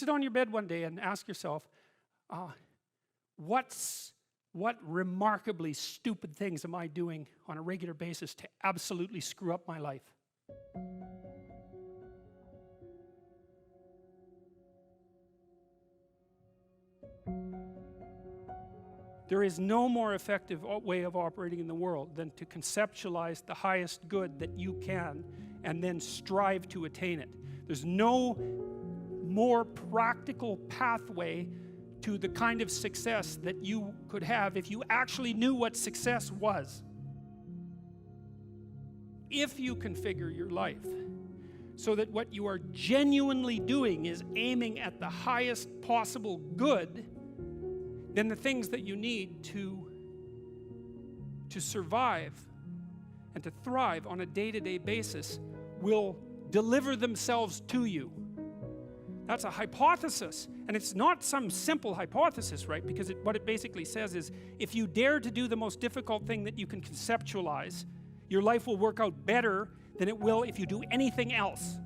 Sit on your bed one day and ask yourself, what remarkably stupid things am I doing on a regular basis to absolutely screw up my life? There is no more effective way of operating in the world than to conceptualize the highest good that you can and then strive to attain it. There's no more practical pathway to the kind of success that you could have if you actually knew what success was. If you configure your life so that what you are genuinely doing is aiming at the highest possible good, then the things that you need to survive and to thrive on a day-to-day basis will deliver themselves to you. That's a hypothesis, and it's not some simple hypothesis, right? Because what it basically says is, if you dare to do the most difficult thing that you can conceptualize, your life will work out better than it will if you do anything else.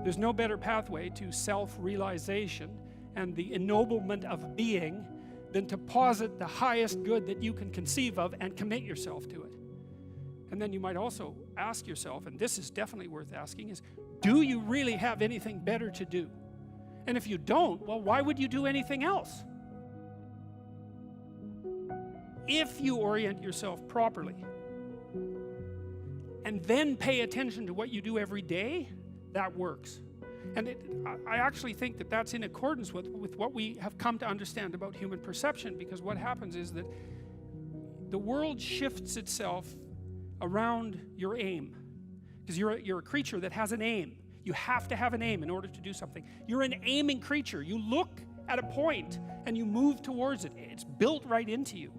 There's no better pathway to self-realization and the ennoblement of being than to posit the highest good that you can conceive of and commit yourself to it. And then you might also ask yourself, and this is definitely worth asking, is do you really have anything better to do? And if you don't, well, why would you do anything else? If you orient yourself properly and then pay attention to what you do every day, that works. And I actually think that that's in accordance with what we have come to understand about human perception, because what happens is that the world shifts itself around your aim. Because you're a creature that has an aim. You have to have an aim in order to do something. You're an aiming creature. You look at a point and you move towards it. It's built right into you.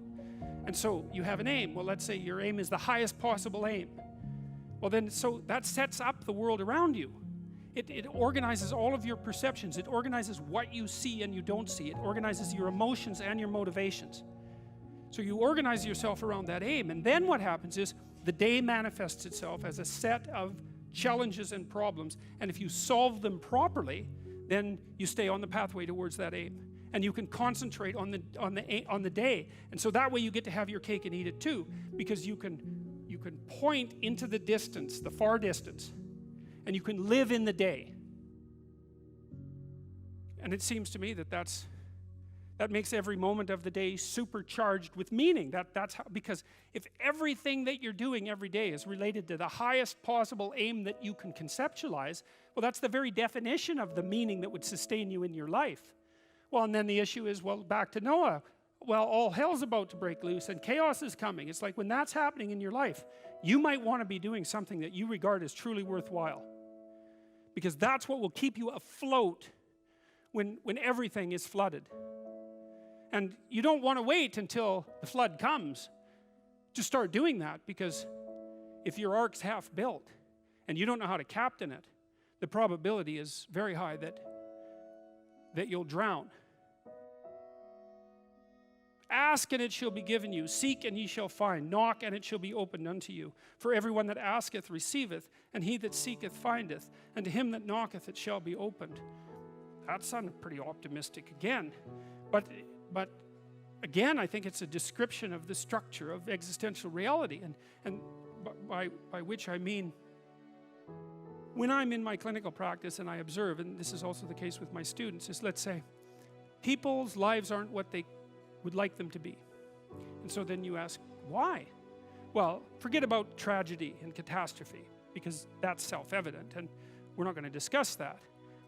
And so you have an aim. Well, let's say your aim is the highest possible aim. Well then, so that sets up the world around you. It organizes all of your perceptions. It organizes what you see and you don't see. It organizes your emotions and your motivations. So you organize yourself around that aim, and then what happens is the day manifests itself as a set of challenges and problems, and if you solve them properly, then you stay on the pathway towards that aim, and you can concentrate on the day, and so that way you get to have your cake and eat it too, because you can point into the distance, the far distance, and you can live in the day. And it seems to me that that makes every moment of the day supercharged with meaning. That's how, because if everything that you're doing every day is related to the highest possible aim that you can conceptualize, well, that's the very definition of the meaning that would sustain you in your life. Well, and then the issue is, well, back to Noah. Well, all hell's about to break loose and chaos is coming. It's like when that's happening in your life, you might want to be doing something that you regard as truly worthwhile. Because that's what will keep you afloat when everything is flooded. And you don't want to wait until the flood comes to start doing that, because if your ark's half built and you don't know how to captain it, the probability is very high that you'll drown. Ask and it shall be given you. Seek and ye shall find. Knock and it shall be opened unto you. For everyone that asketh receiveth, and he that seeketh findeth, and to him that knocketh it shall be opened. That sounded pretty optimistic again. But again, I think it's a description of the structure of existential reality, and by which I mean, when I'm in my clinical practice and I observe, and this is also the case with my students, is, let's say, people's lives aren't what they would like them to be. And so then you ask, why? Well, forget about tragedy and catastrophe, because that's self-evident, and we're not going to discuss that.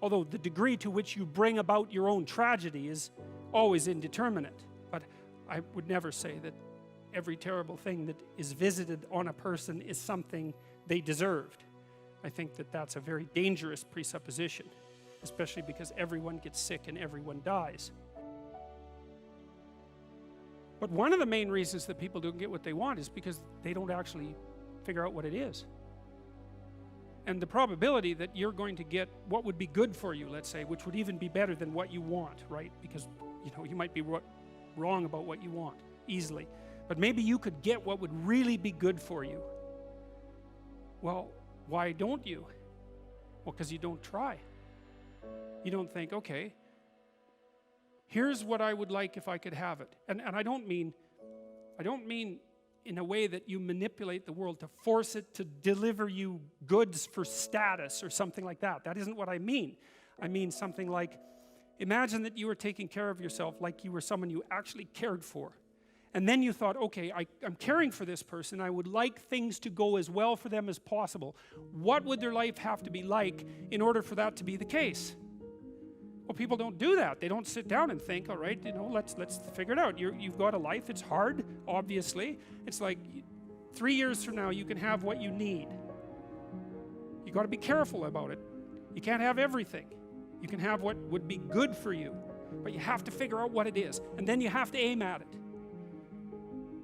Although the degree to which you bring about your own tragedy is always indeterminate. But I would never say that every terrible thing that is visited on a person is something they deserved. I think that that's a very dangerous presupposition, especially because everyone gets sick and everyone dies. But one of the main reasons that people don't get what they want is because they don't actually figure out what it is. And the probability that you're going to get what would be good for you, let's say, which would even be better than what you want, right? Because, you might be wrong about what you want easily. But maybe you could get what would really be good for you. Well, why don't you? Well, because you don't try. You don't think, okay, here's what I would like if I could have it. And I don't mean in a way that you manipulate the world to force it to deliver you goods for status or something like that. That isn't what I mean. I mean something like, imagine that you were taking care of yourself like you were someone you actually cared for. And then you thought, okay, I'm caring for this person. I would like things to go as well for them as possible. What would their life have to be like in order for that to be the case? Well, people don't do that. They don't sit down and think, all right, let's figure it out. You've got a life. It's hard, obviously. It's like 3 years from now, you can have what you need. You got to be careful about it. You can't have everything. You can have what would be good for you, but you have to figure out what it is, and then you have to aim at it.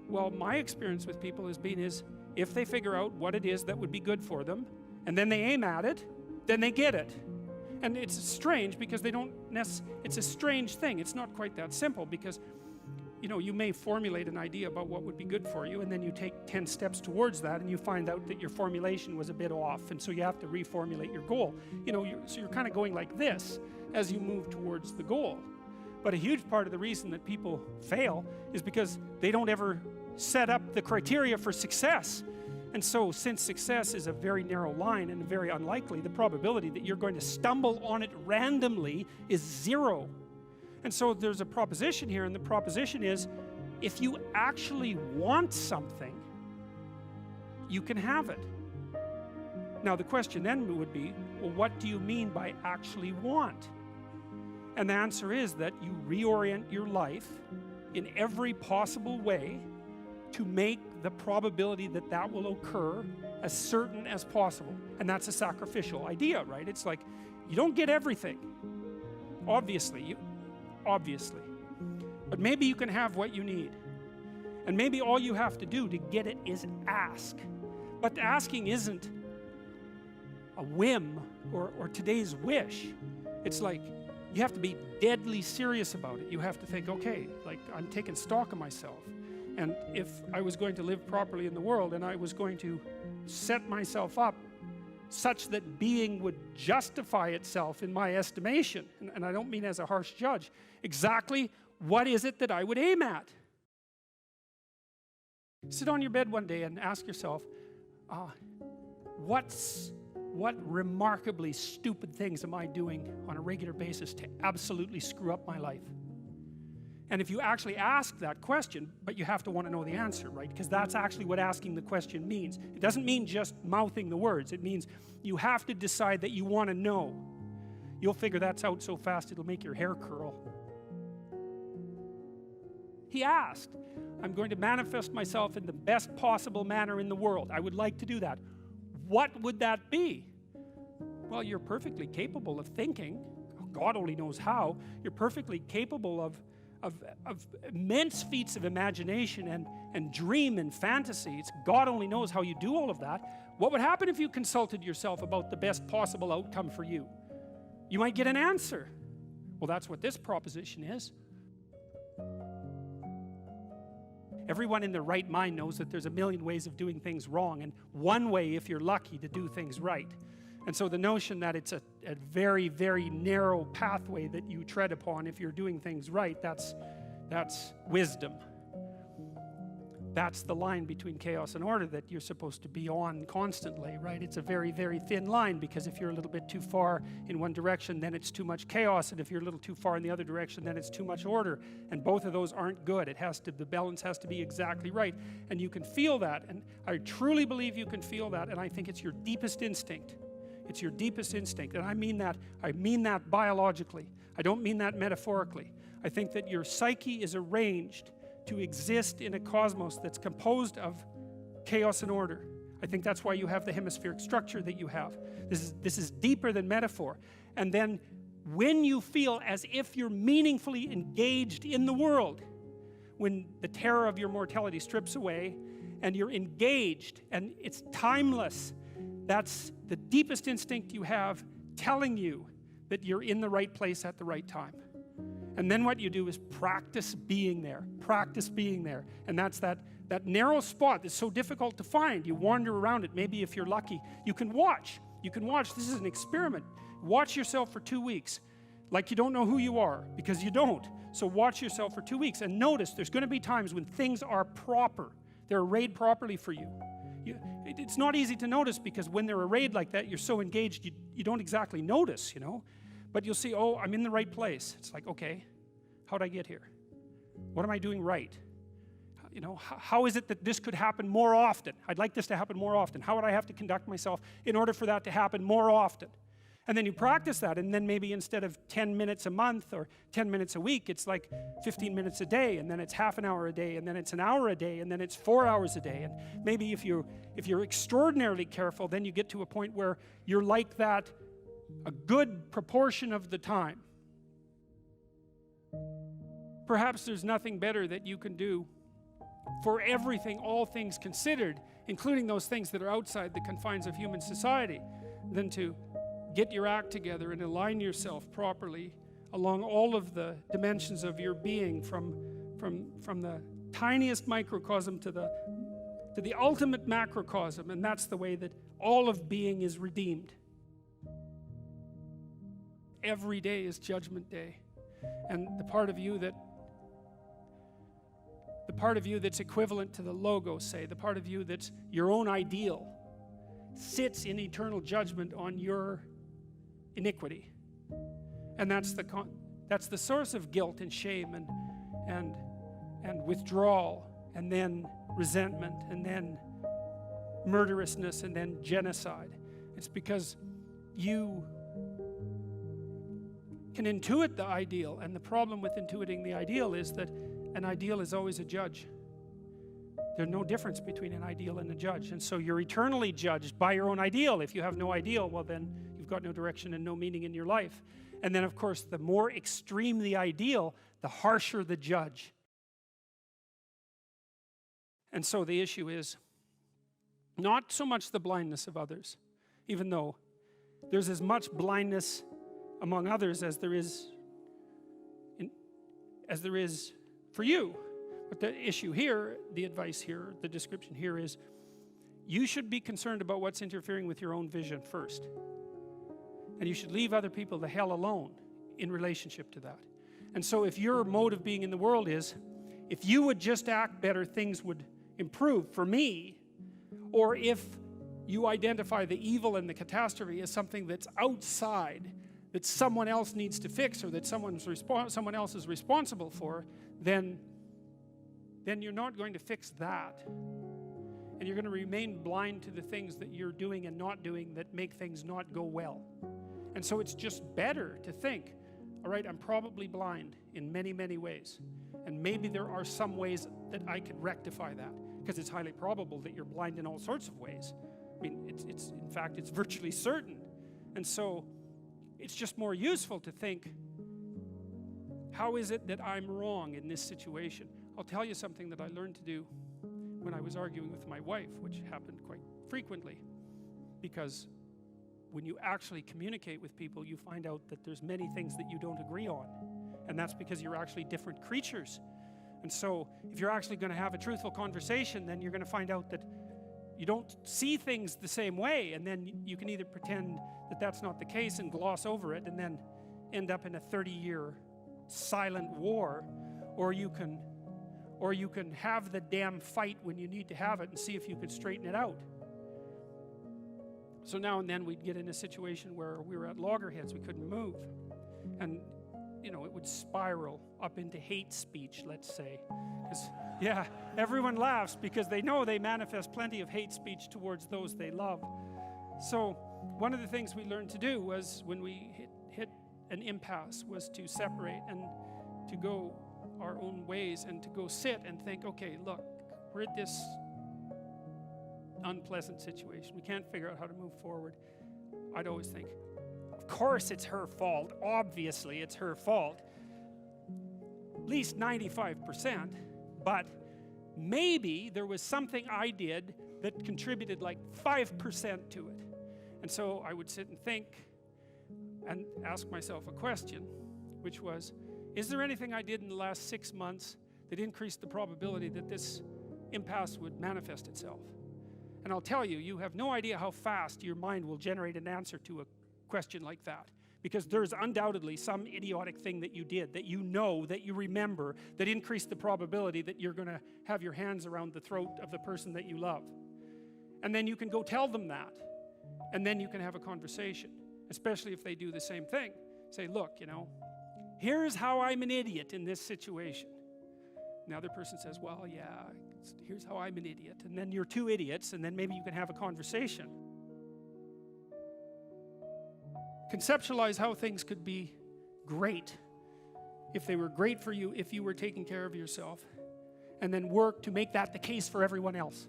Well, my experience with people has been if they figure out what it is that would be good for them, and then they aim at it, then they get it. And it's strange because it's a strange thing. It's not quite that simple because, you may formulate an idea about what would be good for you, and then you take 10 steps towards that, and you find out that your formulation was a bit off, and so you have to reformulate your goal. So you're kind of going like this as you move towards the goal. But a huge part of the reason that people fail is because they don't ever set up the criteria for success. And so, since success is a very narrow line and very unlikely, the probability that you're going to stumble on it randomly is 0. And so there's a proposition here, and the proposition is, if you actually want something, you can have it. Now the question then would be, well, what do you mean by actually want? And the answer is that you reorient your life in every possible way to make the probability that that will occur as certain as possible. And that's a sacrificial idea, right? It's like, you don't get everything. Obviously. But maybe you can have what you need. And maybe all you have to do to get it is ask. But asking isn't a whim or today's wish. It's like, you have to be deadly serious about it. You have to think, okay, like I'm taking stock of myself. And if I was going to live properly in the world and I was going to set myself up such that being would justify itself in my estimation, and I don't mean as a harsh judge, exactly what is it that I would aim at? Sit on your bed one day and ask yourself, what remarkably stupid things am I doing on a regular basis to absolutely screw up my life? And if you actually ask that question, but you have to want to know the answer, right? Because that's actually what asking the question means. It doesn't mean just mouthing the words. It means you have to decide that you want to know. You'll figure that's out so fast it'll make your hair curl. He asked, I'm going to manifest myself in the best possible manner in the world. I would like to do that. What would that be? Well, you're perfectly capable of thinking. God only knows how. You're perfectly capable of immense feats of imagination and dream and fantasy. It's God only knows how you do all of that. What would happen if you consulted yourself about the best possible outcome for you? You might get an answer. Well, that's what this proposition is. Everyone in their right mind knows that there's a million ways of doing things wrong, and one way, if you're lucky, to do things right. And so the notion that it's a very, very narrow pathway that you tread upon if you're doing things right, that's wisdom. That's the line between chaos and order that you're supposed to be on constantly, right? It's a very, very thin line, because if you're a little bit too far in one direction, then it's too much chaos, and if you're a little too far in the other direction, then it's too much order. And both of those aren't good. The balance has to be exactly right. And you can feel that, and I truly believe you can feel that, and I think it's your deepest instinct. It's your deepest instinct, and I mean that biologically. I don't mean that metaphorically. I think that your psyche is arranged to exist in a cosmos that's composed of chaos and order. I think that's why you have the hemispheric structure that you have. This is deeper than metaphor. And then when you feel as if you're meaningfully engaged in the world, when the terror of your mortality strips away and you're engaged and it's timeless, that's the deepest instinct you have telling you that you're in the right place at the right time. And then what you do is practice being there. Practice being there. And that's that narrow spot that's so difficult to find. You wander around it. Maybe if you're lucky, you can watch. You can watch. This is an experiment. Watch yourself for 2 weeks. Like you don't know who you are, because you don't. So watch yourself for 2 weeks and notice there's going to be times when things are proper. They're arrayed properly for you. It's not easy to notice because when they're arrayed like that, you're so engaged, you don't exactly notice, you know. But you'll see, oh, I'm in the right place. It's like, okay, how'd I get here? What am I doing right? You know, how is it that this could happen more often? I'd like this to happen more often. How would I have to conduct myself in order for that to happen more often? And then you practice that, and then maybe instead of 10 minutes a month or 10 minutes a week, it's like 15 minutes a day, and then it's half an hour a day, and then it's an hour a day, and then it's 4 hours a day. And maybe if you're extraordinarily careful, then you get to a point where you're like that a good proportion of the time. Perhaps there's nothing better that you can do for everything, all things considered, including those things that are outside the confines of human society, than to get your act together and align yourself properly along all of the dimensions of your being, from the tiniest microcosm to the ultimate macrocosm. And that's the way that all of being is redeemed. Every day is Judgment Day. And the part of you that's equivalent to the logos, say, the part of you that's your own ideal, sits in eternal judgment on your iniquity. And that's the source of guilt and shame and withdrawal, and then resentment, and then murderousness, and then genocide. It's because you can intuit the ideal, and the problem with intuiting the ideal is that an ideal is always a judge. There's no difference between an ideal and a judge, and so you're eternally judged by your own ideal. If you have no ideal, well then you've got no direction and no meaning in your life. And then of course the more extreme the ideal, the harsher the judge. And so the issue is not so much the blindness of others, even though there's as much blindness among others as there is for you. But the issue here, the advice here, the description here is you should be concerned about what's interfering with your own vision first. And you should leave other people the hell alone in relationship to that. And so if your mode of being in the world is, if you would just act better, things would improve for me, or if you identify the evil and the catastrophe as something that's outside, that someone else needs to fix, or that someone else is responsible for, then you're not going to fix that. And you're going to remain blind to the things that you're doing and not doing that make things not go well. And so it's just better to think, all right, I'm probably blind in many, many ways. And maybe there are some ways that I could rectify that, because it's highly probable that you're blind in all sorts of ways. I mean, in fact, it's virtually certain. And so it's just more useful to think, how is it that I'm wrong in this situation? I'll tell you something that I learned to do when I was arguing with my wife, which happened quite frequently, because when you actually communicate with people, you find out that there's many things that you don't agree on, and that's because you're actually different creatures. And so if you're actually going to have a truthful conversation, then you're going to find out that you don't see things the same way, and then you can either pretend that that's not the case and gloss over it and then end up in a 30-year silent war, or you can have the damn fight when you need to have it and see if you can straighten it out. So now and then we'd get in a situation where we were at loggerheads, we couldn't move. And, you know, it would spiral up into hate speech, let's say. Yeah, everyone laughs because they know they manifest plenty of hate speech towards those they love. So one of the things we learned to do was, when we hit an impasse, was to separate and to go our own ways, and to go sit and think, okay, look, we're at this unpleasant situation. We can't figure out how to move forward. I'd always think, of course it's her fault. Obviously it's her fault. At least 95%. But maybe there was something I did that contributed like 5% to it. And so I would sit and think and ask myself a question, which was, is there anything I did in the last 6 months that increased the probability that this impasse would manifest itself? And I'll tell you, you have no idea how fast your mind will generate an answer to question like that. Because there's undoubtedly some idiotic thing that you did, that you know, that you remember, that increased the probability that you're going to have your hands around the throat of the person that you love. And then you can go tell them that. And then you can have a conversation, especially if they do the same thing. Say, look, here's how I'm an idiot in this situation. And the other person says, well, yeah, here's how I'm an idiot. And then you're two idiots, and then maybe you can have a conversation. Conceptualize how things could be great if they were great for you, if you were taking care of yourself, and then work to make that the case for everyone else.